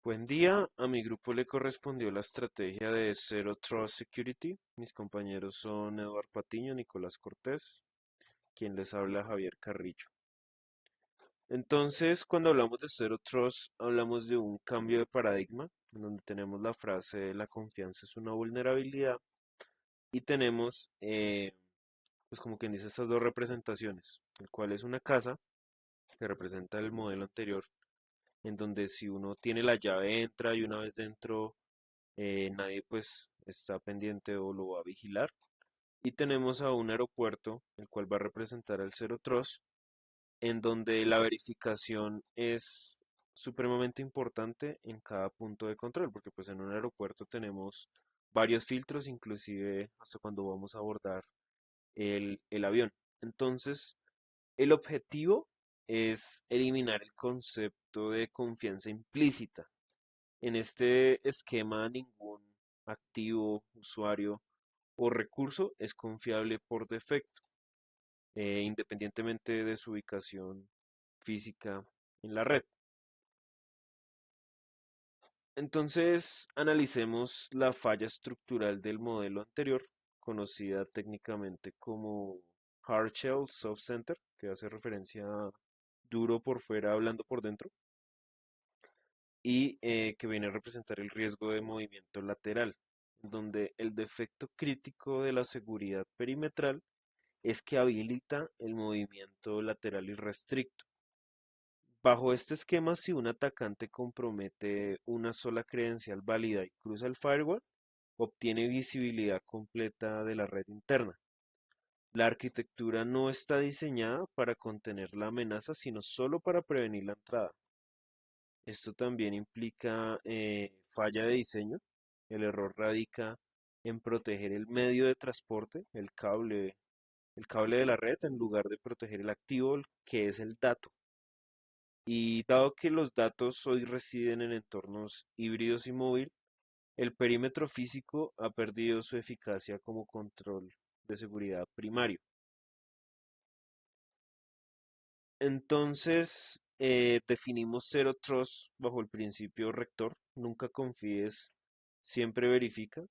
Buen día, a mi grupo le correspondió la estrategia de Zero Trust Security. Mis compañeros son Eduardo Patiño, Nicolás Cortés, quien les habla Javier Carrillo. Entonces, cuando hablamos de Zero Trust, hablamos de un cambio de paradigma, en donde tenemos la frase la confianza es una vulnerabilidad y tenemos, pues como quien dice, estas dos representaciones, el cual es una casa que representa el modelo anterior, en donde si uno tiene la llave entra y una vez dentro nadie pues está pendiente o lo va a vigilar. Y tenemos a un aeropuerto, el cual va a representar al Zero Trust, en donde la verificación es supremamente importante en cada punto de control, porque pues en un aeropuerto tenemos varios filtros, inclusive hasta cuando vamos a abordar el avión. Entonces, el objetivo es eliminar el concepto de confianza implícita. En este esquema, ningún activo, usuario o recurso es confiable por defecto, independientemente de su ubicación física en la red. Entonces, analicemos la falla estructural del modelo anterior, conocida técnicamente como Hard Shell Soft Center, que hace referencia a duro por fuera, hablando por dentro, y que viene a representar el riesgo de movimiento lateral, donde el defecto crítico de la seguridad perimetral es que habilita el movimiento lateral irrestricto. Bajo este esquema, si un atacante compromete una sola credencial válida y cruza el firewall, obtiene visibilidad completa de la red interna. La arquitectura no está diseñada para contener la amenaza, sino solo para prevenir la entrada. Esto también implica falla de diseño. El error radica en proteger el medio de transporte, el cable de la red, en lugar de proteger el activo, que es el dato. Y dado que los datos hoy residen en entornos híbridos y móvil, el perímetro físico ha perdido su eficacia como control de seguridad primario. Entonces, definimos Zero Trust bajo el principio rector, nunca confíes, siempre verifica.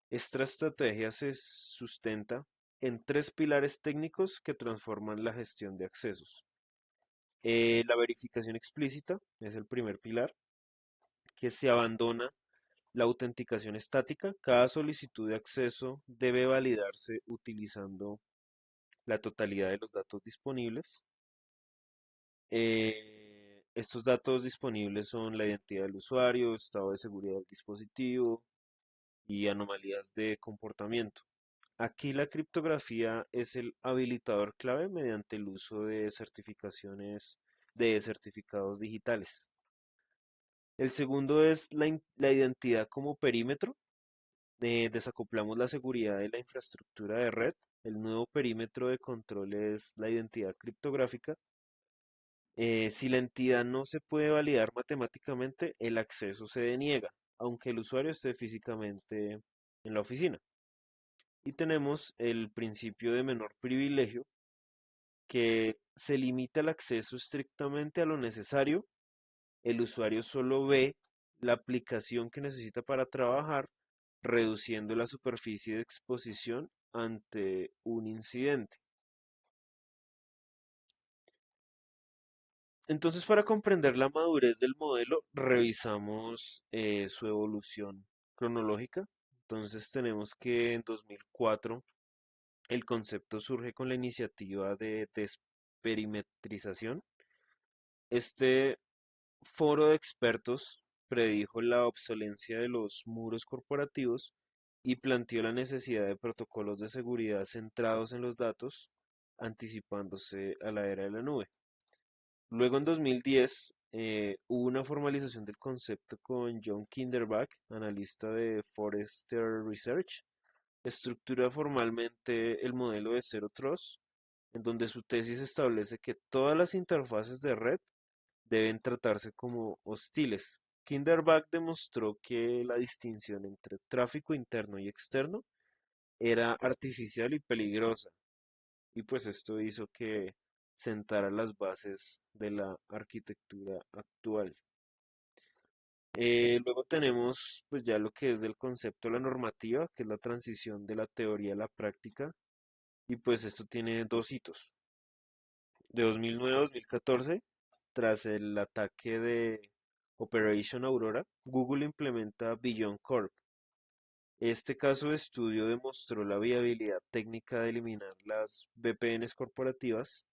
Esta estrategia se sustenta en tres pilares técnicos que transforman la gestión de accesos. La verificación explícita es el primer pilar, que se abandona la autenticación estática. Cada solicitud de acceso debe validarse utilizando la totalidad de los datos disponibles. Estos datos disponibles son la identidad del usuario, estado de seguridad del dispositivo y anomalías de comportamiento. Aquí la criptografía es el habilitador clave mediante el uso de certificaciones de certificados digitales. El segundo es la identidad como perímetro. Desacoplamos la seguridad de la infraestructura de red. El nuevo perímetro de control es la identidad criptográfica. Si la entidad no se puede validar matemáticamente, el acceso se deniega, aunque el usuario esté físicamente en la oficina. Y tenemos el principio de menor privilegio, que se limita el acceso estrictamente a lo necesario. El usuario solo ve la aplicación que necesita para trabajar, reduciendo la superficie de exposición ante un incidente. Entonces, para comprender la madurez del modelo, revisamos su evolución cronológica. Entonces, tenemos que en 2004 el concepto surge con la iniciativa de desperimetrización. Este foro de expertos predijo la obsolencia de los muros corporativos y planteó la necesidad de protocolos de seguridad centrados en los datos, anticipándose a la era de la nube. Luego en 2010 hubo una formalización del concepto con John Kinderbach, analista de Forrester Research. Estructura formalmente el modelo de Zero Trust, en donde su tesis establece que todas las interfaces de red deben tratarse como hostiles. Kinderbach demostró que la distinción entre tráfico interno y externo era artificial y peligrosa, y pues esto hizo que sentara las bases de la arquitectura actual. Luego tenemos pues ya lo que es del concepto de la normativa, que es la transición de la teoría a la práctica, y pues esto tiene dos hitos. De 2009 a 2014, tras el ataque de Operation Aurora, Google implementa Beyond Corp. Este caso de estudio demostró la viabilidad técnica de eliminar las VPNs corporativas,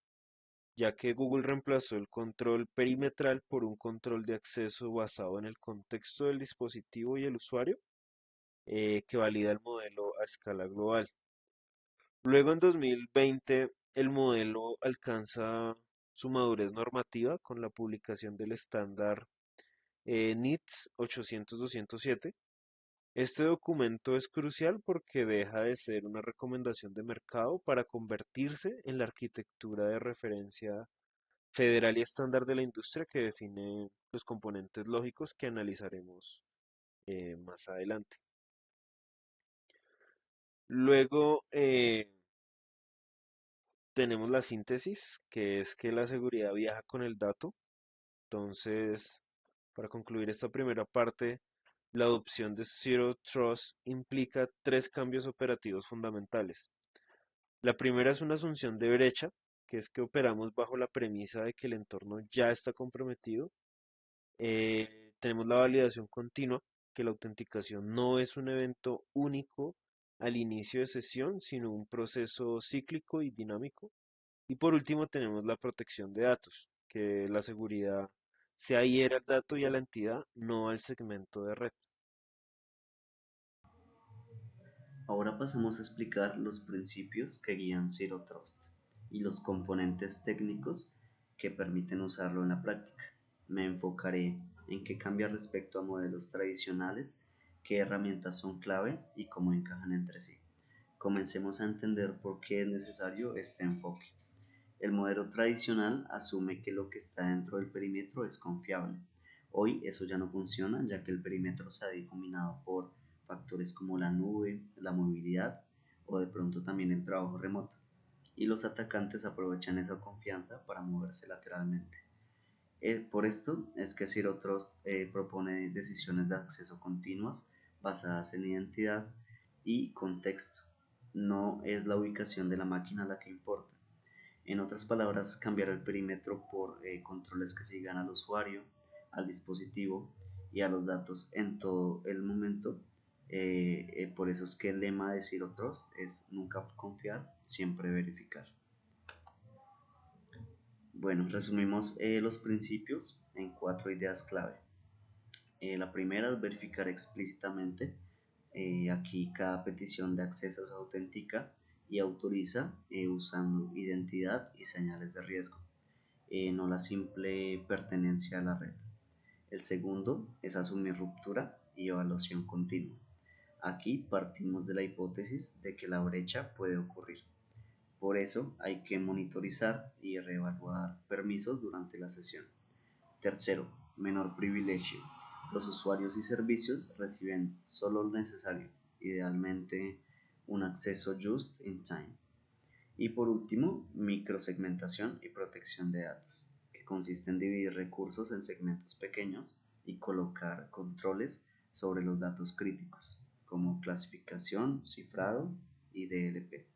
ya que Google reemplazó el control perimetral por un control de acceso basado en el contexto del dispositivo y el usuario, que valida el modelo a escala global. Luego, en 2020, el modelo alcanza su madurez normativa con la publicación del estándar NITS 800-207. Este documento es crucial porque deja de ser una recomendación de mercado para convertirse en la arquitectura de referencia federal y estándar de la industria que define los componentes lógicos que analizaremos más adelante. Luego tenemos la síntesis, que es que la seguridad viaja con el dato. Entonces, para concluir esta primera parte, la adopción de Zero Trust implica tres cambios operativos fundamentales. La primera es una asunción de brecha, que es que operamos bajo la premisa de que el entorno ya está comprometido. Tenemos la validación continua, que la autenticación no es un evento único al inicio de sesión, sino un proceso cíclico y dinámico. Y por último tenemos la protección de datos, que la seguridad se adhiere al dato y a la entidad, no al segmento de red. Ahora pasamos a explicar los principios que guían Zero Trust y los componentes técnicos que permiten usarlo en la práctica. Me enfocaré en qué cambia respecto a modelos tradicionales, qué herramientas son clave y cómo encajan entre sí. Comencemos a entender por qué es necesario este enfoque. El modelo tradicional asume que lo que está dentro del perímetro es confiable. Hoy eso ya no funciona, ya que el perímetro se ha difuminado por factores como la nube, la movilidad o de pronto también el trabajo remoto. Y los atacantes aprovechan esa confianza para moverse lateralmente. Por esto es que Zero Trust propone decisiones de acceso continuas basadas en identidad y contexto. No es la ubicación de la máquina la que importa. En otras palabras, cambiar el perímetro por controles que sigan al usuario, al dispositivo y a los datos en todo el momento. Por eso es que el lema de Zero Trust es nunca confiar, siempre verificar. Bueno, resumimos los principios en cuatro ideas clave. La primera es verificar explícitamente. Aquí cada petición de acceso se autentica y autoriza usando identidad y señales de riesgo, no la simple pertenencia a la red. El segundo es asumir ruptura y evaluación continua. Aquí partimos de la hipótesis de que la brecha puede ocurrir. Por eso hay que monitorizar y reevaluar permisos durante la sesión. Tercero, menor privilegio. Los usuarios y servicios reciben solo lo necesario, idealmente un acceso just in time. Y por último, microsegmentación y protección de datos, que consiste en dividir recursos en segmentos pequeños y colocar controles sobre los datos críticos, como clasificación, cifrado y DLP.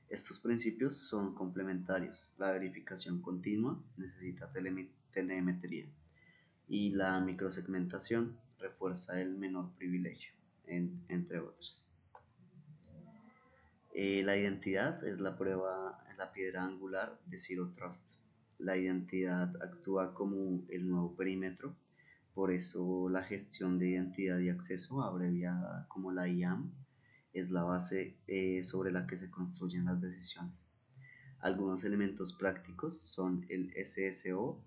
Estos principios son complementarios. La verificación continua necesita telemetría y la microsegmentación refuerza el menor privilegio, entre otras. La identidad es la prueba, la piedra angular de Zero Trust. La identidad actúa como el nuevo perímetro, por eso la gestión de identidad y acceso, abreviada como la IAM, es la base sobre la que se construyen las decisiones. Algunos elementos prácticos son el SSO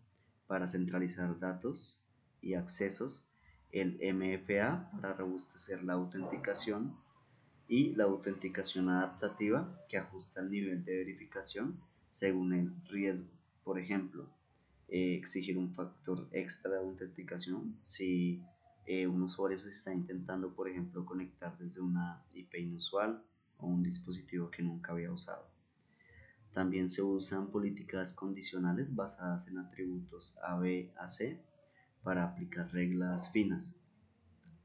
para centralizar datos y accesos, el MFA para robustecer la autenticación y la autenticación adaptativa que ajusta el nivel de verificación según el riesgo. Por ejemplo, exigir un factor extra de autenticación si un usuario se está intentando, por ejemplo, conectar desde una IP inusual o un dispositivo que nunca había usado. También se usan políticas condicionales basadas en atributos A, B, A, C para aplicar reglas finas.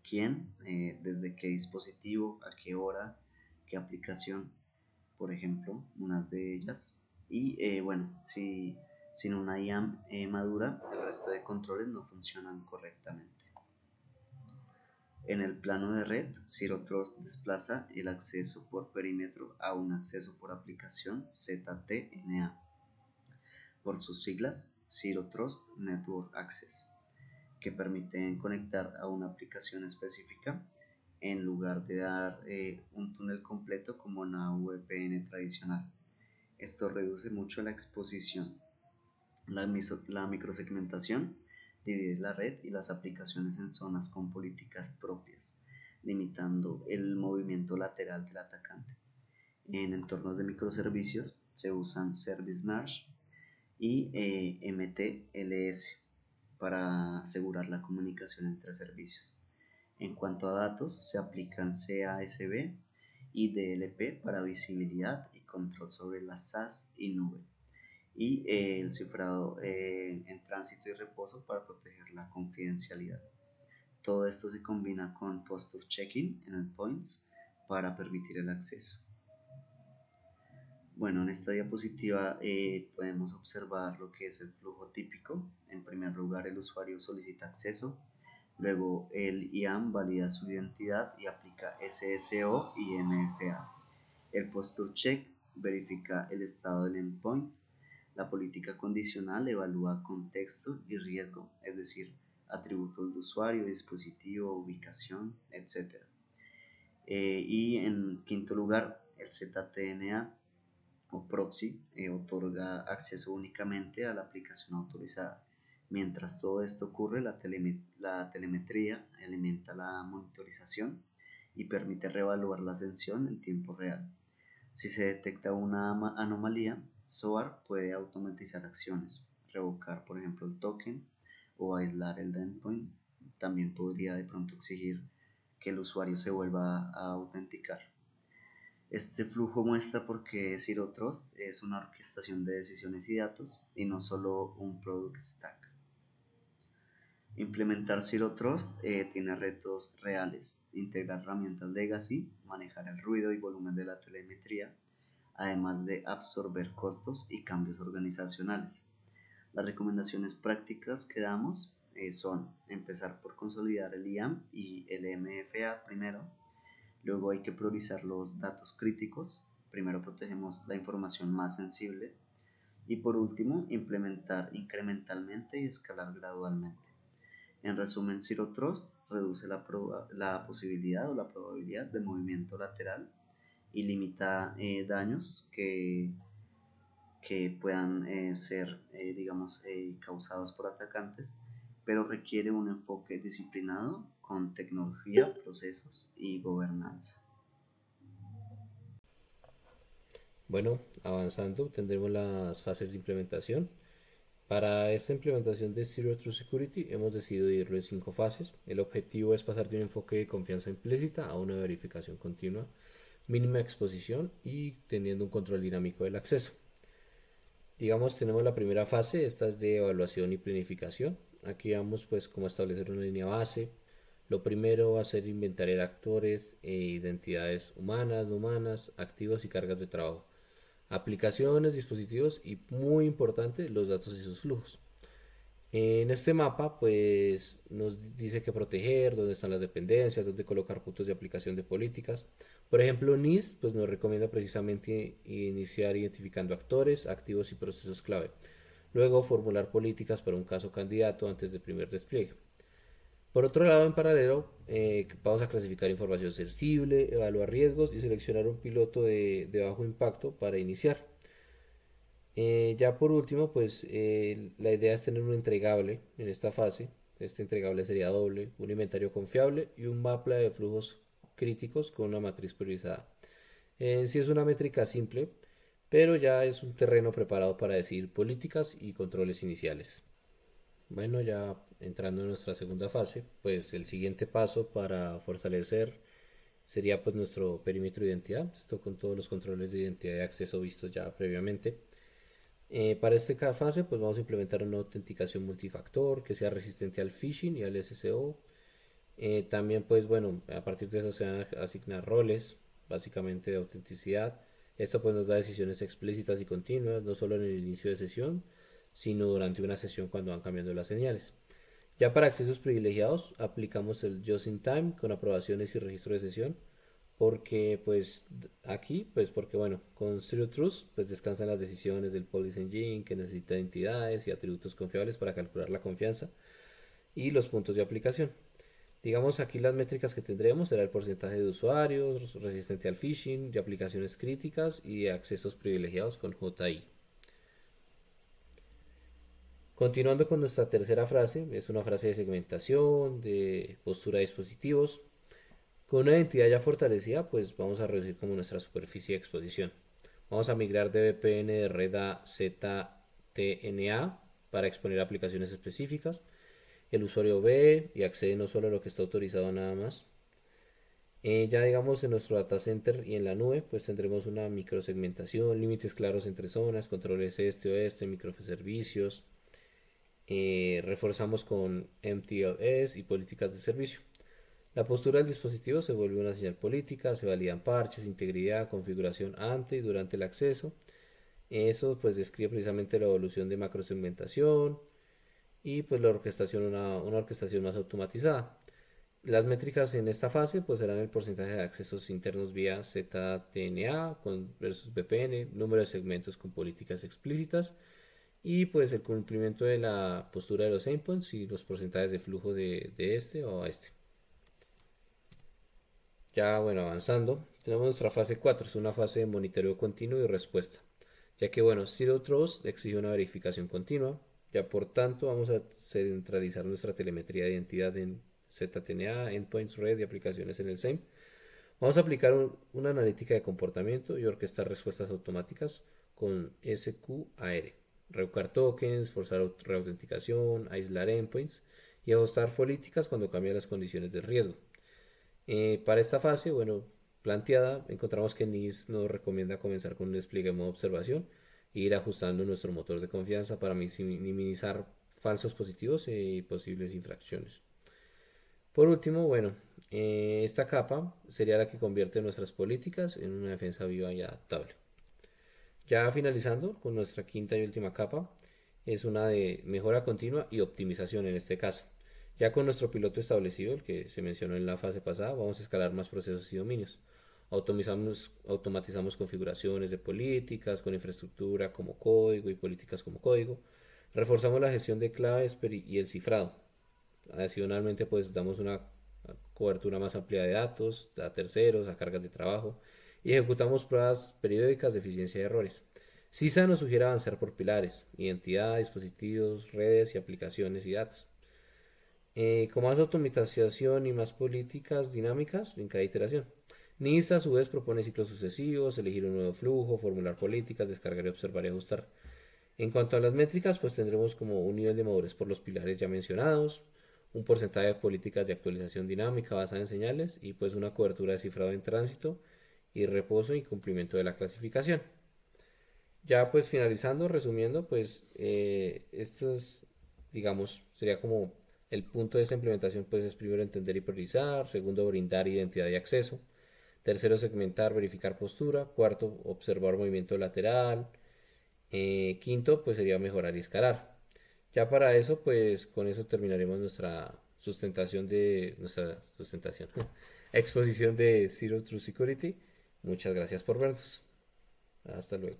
¿Quién? ¿Desde qué dispositivo? ¿A qué hora? ¿Qué aplicación? Por ejemplo, unas de ellas. Y bueno, si sin una IAM madura, el resto de controles no funcionan correctamente. En el plano de red, Zero Trust desplaza el acceso por perímetro a un acceso por aplicación ZTNA, por sus siglas Zero Trust Network Access, que permiten conectar a una aplicación específica en lugar de dar un túnel completo como una VPN tradicional. Esto reduce mucho la exposición. La microsegmentación divide la red y las aplicaciones en zonas con políticas propias, limitando el movimiento lateral del atacante. En entornos de microservicios se usan Service Mesh y MTLS para asegurar la comunicación entre servicios. En cuanto a datos, se aplican CASB y DLP para visibilidad y control sobre las SaaS y nube, y el cifrado en tránsito y reposo para proteger la confidencialidad. Todo esto se combina con posture checking en endpoints para permitir el acceso. Bueno, en esta diapositiva podemos observar lo que es el flujo típico. En primer lugar, el usuario solicita acceso, luego el IAM valida su identidad y aplica SSO y MFA. El posture check verifica el estado del endpoint. La política condicional evalúa contexto y riesgo, es decir, atributos de usuario, dispositivo, ubicación, etc. Y en quinto lugar, el ZTNA o proxy otorga acceso únicamente a la aplicación autorizada. Mientras todo esto ocurre, la telemetría alimenta la monitorización y permite reevaluar la ascensión en tiempo real. Si se detecta una anomalía, SOAR puede automatizar acciones, revocar por ejemplo el token o aislar el endpoint. También podría de pronto exigir que el usuario se vuelva a autenticar. Este flujo muestra por qué Zero Trust es una orquestación de decisiones y datos y no solo un product stack. Implementar Zero Trust tiene retos reales: integrar herramientas legacy, manejar el ruido y volumen de la telemetría, además de absorber costos y cambios organizacionales. Las recomendaciones prácticas que damos son empezar por consolidar el IAM y el MFA primero. Luego hay que priorizar los datos críticos. Primero protegemos la información más sensible. Y por último, implementar incrementalmente y escalar gradualmente. En resumen, Zero Trust reduce la posibilidad o la probabilidad de movimiento lateral y limita daños que puedan ser, digamos, causados por atacantes, pero requiere un enfoque disciplinado con tecnología, procesos y gobernanza. Bueno, avanzando, tendremos las fases de implementación. Para esta implementación de Zero Trust Security hemos decidido dividirlo en 5 fases. El objetivo es pasar de un enfoque de confianza implícita a una verificación continua, mínima exposición y teniendo un control dinámico del acceso. Digamos, tenemos la primera fase, esta es de evaluación y planificación. Aquí vamos pues cómo establecer una línea base. Lo primero va a ser inventariar actores e identidades humanas, no humanas, activos y cargas de trabajo, aplicaciones, dispositivos y muy importante los datos y sus flujos. En este mapa pues nos dice qué proteger, dónde están las dependencias, dónde colocar puntos de aplicación de políticas. Por ejemplo, NIST pues nos recomienda precisamente iniciar identificando actores, activos y procesos clave. Luego formular políticas para un caso candidato antes del primer despliegue. Por otro lado, en paralelo, vamos a clasificar información sensible, evaluar riesgos y seleccionar un piloto de bajo impacto para iniciar. Ya por último, pues la idea es tener un entregable en esta fase. Este entregable sería doble, un inventario confiable y un mapa de flujos críticos con una matriz priorizada. Sí es una métrica simple, pero ya es un terreno preparado para decidir políticas y controles iniciales. Bueno, ya entrando en nuestra segunda fase, pues el siguiente paso para fortalecer sería pues nuestro perímetro de identidad, esto con todos los controles de identidad y acceso vistos ya previamente. Para esta fase, pues vamos a implementar una autenticación multifactor que sea resistente al phishing y al SSO. También, pues bueno, a partir de eso se van a asignar roles, básicamente de autenticidad. Esto pues nos da decisiones explícitas y continuas, no solo en el inicio de sesión, sino durante una sesión cuando van cambiando las señales. Ya para accesos privilegiados, aplicamos el Just in Time con aprobaciones y registro de sesión, porque pues aquí, pues porque bueno, con Zero Trust pues descansan las decisiones del Policy Engine que necesita entidades y atributos confiables para calcular la confianza y los puntos de aplicación. Digamos aquí las métricas que tendremos será el porcentaje de usuarios resistente al phishing, de aplicaciones críticas y de accesos privilegiados con JI. Continuando con nuestra tercera frase, es una frase de segmentación, de postura de dispositivos. Con una identidad ya fortalecida, pues vamos a reducir como nuestra superficie de exposición. Vamos a migrar de VPN de red a ZTNA para exponer aplicaciones específicas. El usuario ve y accede no solo a lo que está autorizado nada más. Ya digamos en nuestro data center y en la nube, pues tendremos una microsegmentación, límites claros entre zonas, controles este-oeste, microservicios. Reforzamos con MTLS y políticas de servicio. La postura del dispositivo se vuelve una señal política, se validan parches, integridad, configuración ante y durante el acceso. Eso pues describe precisamente la evolución de macrosegmentación y pues la orquestación, una orquestación más automatizada. Las métricas en esta fase pues serán el porcentaje de accesos internos vía ZTNA versus VPN, número de segmentos con políticas explícitas y pues el cumplimiento de la postura de los endpoints y los porcentajes de flujo de este o este. Ya bueno, avanzando, tenemos nuestra fase 4, es una fase de monitoreo continuo y respuesta, ya que bueno, Zero Trust exige una verificación continua, ya por tanto vamos a centralizar nuestra telemetría de identidad en ZTNA, endpoints, red y aplicaciones en el SAME. Vamos a aplicar una analítica de comportamiento y orquestar respuestas automáticas con SQAR, revocar tokens, forzar reautenticación, aislar endpoints y ajustar políticas cuando cambian las condiciones de riesgo. Para esta fase, bueno, planteada, encontramos que NIST nos recomienda comenzar con un despliegue de modo observación e ir ajustando nuestro motor de confianza para minimizar falsos positivos y posibles infracciones. Por último, bueno, esta capa sería la que convierte nuestras políticas en una defensa viva y adaptable. Ya finalizando con nuestra quinta y última capa, es una de mejora continua y optimización en este caso. Ya con nuestro piloto establecido, el que se mencionó en la fase pasada, vamos a escalar más procesos y dominios. Automatizamos configuraciones de políticas con infraestructura como código y políticas como código. Reforzamos la gestión de claves y el cifrado. Adicionalmente, pues damos una cobertura más amplia de datos, a terceros, a cargas de trabajo y ejecutamos pruebas periódicas de eficiencia y errores. CISA nos sugiere avanzar por pilares, identidad, dispositivos, redes y aplicaciones y datos. Con más automatización y más políticas dinámicas en cada iteración. NIST a su vez propone ciclos sucesivos, elegir un nuevo flujo, formular políticas, descargar y observar y ajustar. En cuanto a las métricas, pues tendremos como un nivel de madurez por los pilares ya mencionados, un porcentaje de políticas de actualización dinámica basada en señales y pues una cobertura de cifrado en tránsito y reposo y cumplimiento de la clasificación. Ya pues finalizando, resumiendo, pues estos, digamos, sería como el punto de esta implementación, pues es primero entender y priorizar, segundo brindar identidad y acceso, tercero segmentar, verificar postura, cuarto observar movimiento lateral, quinto pues sería mejorar y escalar. Ya para eso, pues con eso terminaremos nuestra sustentación, exposición de Zero Trust Security. Muchas gracias por vernos. Hasta luego.